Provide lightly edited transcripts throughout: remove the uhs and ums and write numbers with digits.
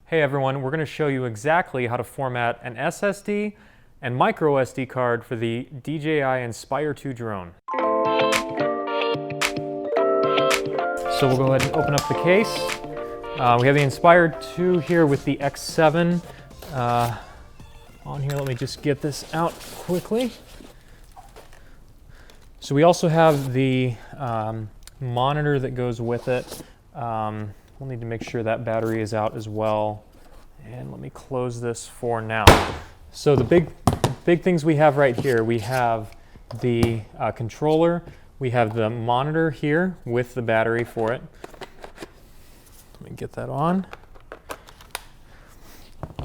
Hey everyone, we're going to show you exactly how to format an SSD and micro SD card for the DJI Inspire 2 drone. So we'll go ahead and open up the case. We have the Inspire 2 here with the X7 on here. Let me just get this out quickly. So we also have the monitor that goes with it. We'll need to make sure that battery is out as well. And let me close this for now. So the big things we have right here, we have the controller, we have the monitor here with the battery for it. Let me get that on.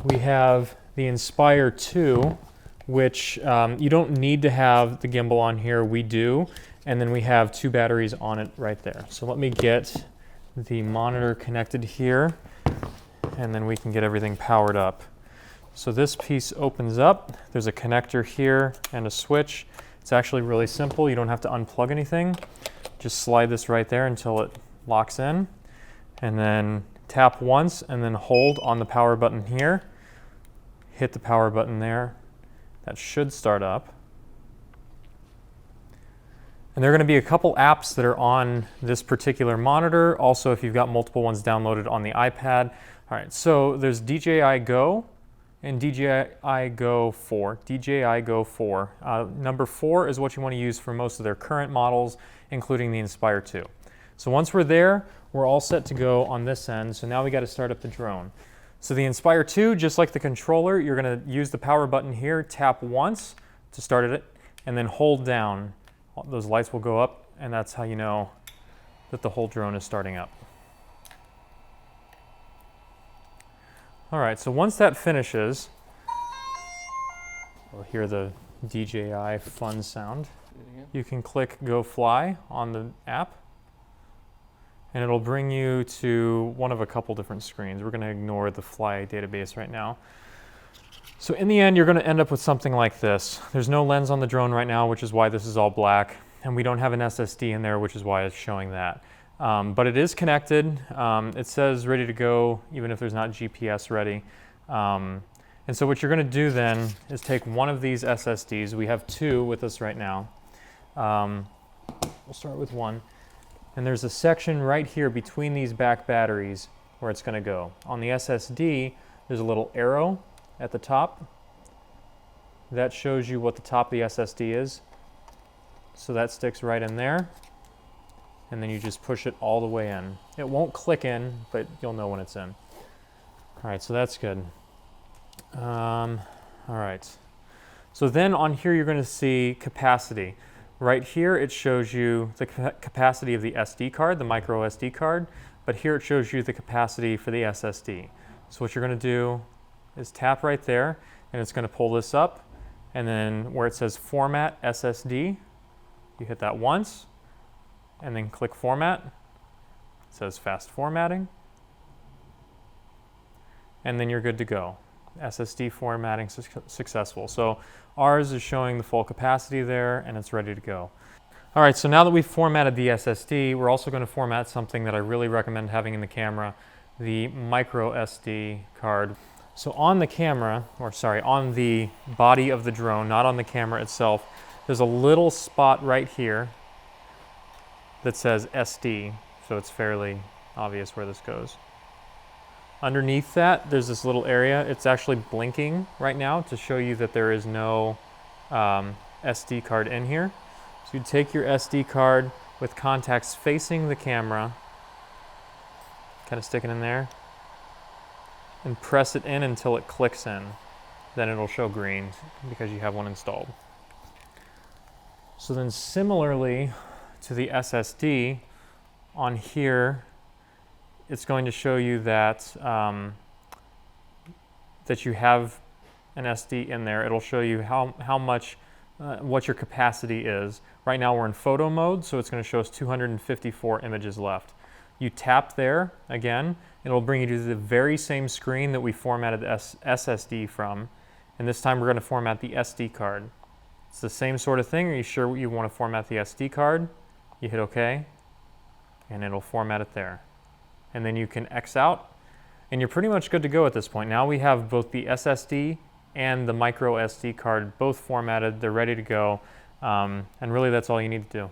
We have the Inspire 2, which you don't need to have the gimbal on here, we do. And then we have two batteries on it right there. So let me get the monitor connected here, and then we can get everything powered up. So this piece opens up. There's a connector here and a switch. It's actually really simple. You don't have to unplug anything. Just slide this right there until it locks in, and then tap once and then hold on the power button here. Hit the power button there. That should start up. And there are going to be a couple apps that are on this particular monitor. Also, if you've got multiple ones downloaded on the iPad. All right, so there's DJI Go and DJI Go 4. DJI Go 4. Number 4 is what you want to use for most of their current models, including the Inspire 2. So once we're there, we're all set to go on this end. So now we got to start up the drone. So the Inspire 2, just like the controller, you're going to use the power button here, tap once to start it, and then hold down. Those lights will go up, and that's how you know that the whole drone is starting up. All right, so once that finishes, we'll hear the DJI fun sound. You can click Go Fly on the app, and it'll bring you to one of a couple different screens. We're going to ignore the Fly database right now. So in the end, you're going to end up with something like this. There's no lens on the drone right now, which is why this is all black, and we don't have an SSD in there, which is why it's showing that. But it is connected. It says ready to go, even if there's not GPS ready. And so what you're going to do then is take one of these SSDs. We have two with us right now. We'll start with one. And there's a section right here between these back batteries where it's going to go. On the SSD, there's a little arrow at the top. That shows you what the top of the SSD is. So that sticks right in there. And then you just push it all the way in. It won't click in, but you'll know when it's in. All right, so that's good. All right. So then on here, you're going to see capacity. Right here, it shows you the capacity of the SD card, the micro SD card. But here it shows you the capacity for the SSD. So what you're going to do is tap right there, and it's going to pull this up, and then where it says Format SSD, you hit that once, and then click Format. It says Fast Formatting, and then you're good to go. SSD formatting successful. So ours is showing the full capacity there, and it's ready to go. All right, so now that we've formatted the SSD, we're also going to format something that I really recommend having in the camera, the micro SD card. So on the camera, or sorry, on the body of the drone, not on the camera itself, there's a little spot right here that says SD, so it's fairly obvious where this goes. Underneath that, there's this little area. It's actually blinking right now to show you that there is no SD card in here. So you take your SD card with contacts facing the camera, kind of stick it in there, and press it in until it clicks in. Then it'll show green because you have one installed. So then similarly to the SSD, on here, it's going to show you that, that you have an SD in there. It'll show you how much, what your capacity is. Right now we're in photo mode, so it's going to show us 254 images left. You tap there again, it'll bring you to the very same screen that we formatted the SSD from, and this time we're going to format the SD card. It's the same sort of thing. Are you sure you want to format the SD card? You hit OK, and it'll format it there. And then you can X out, And you're pretty much good to go at this point. Now we have both the SSD and the micro SD card both formatted. They're ready to go. And really that's all you need to do.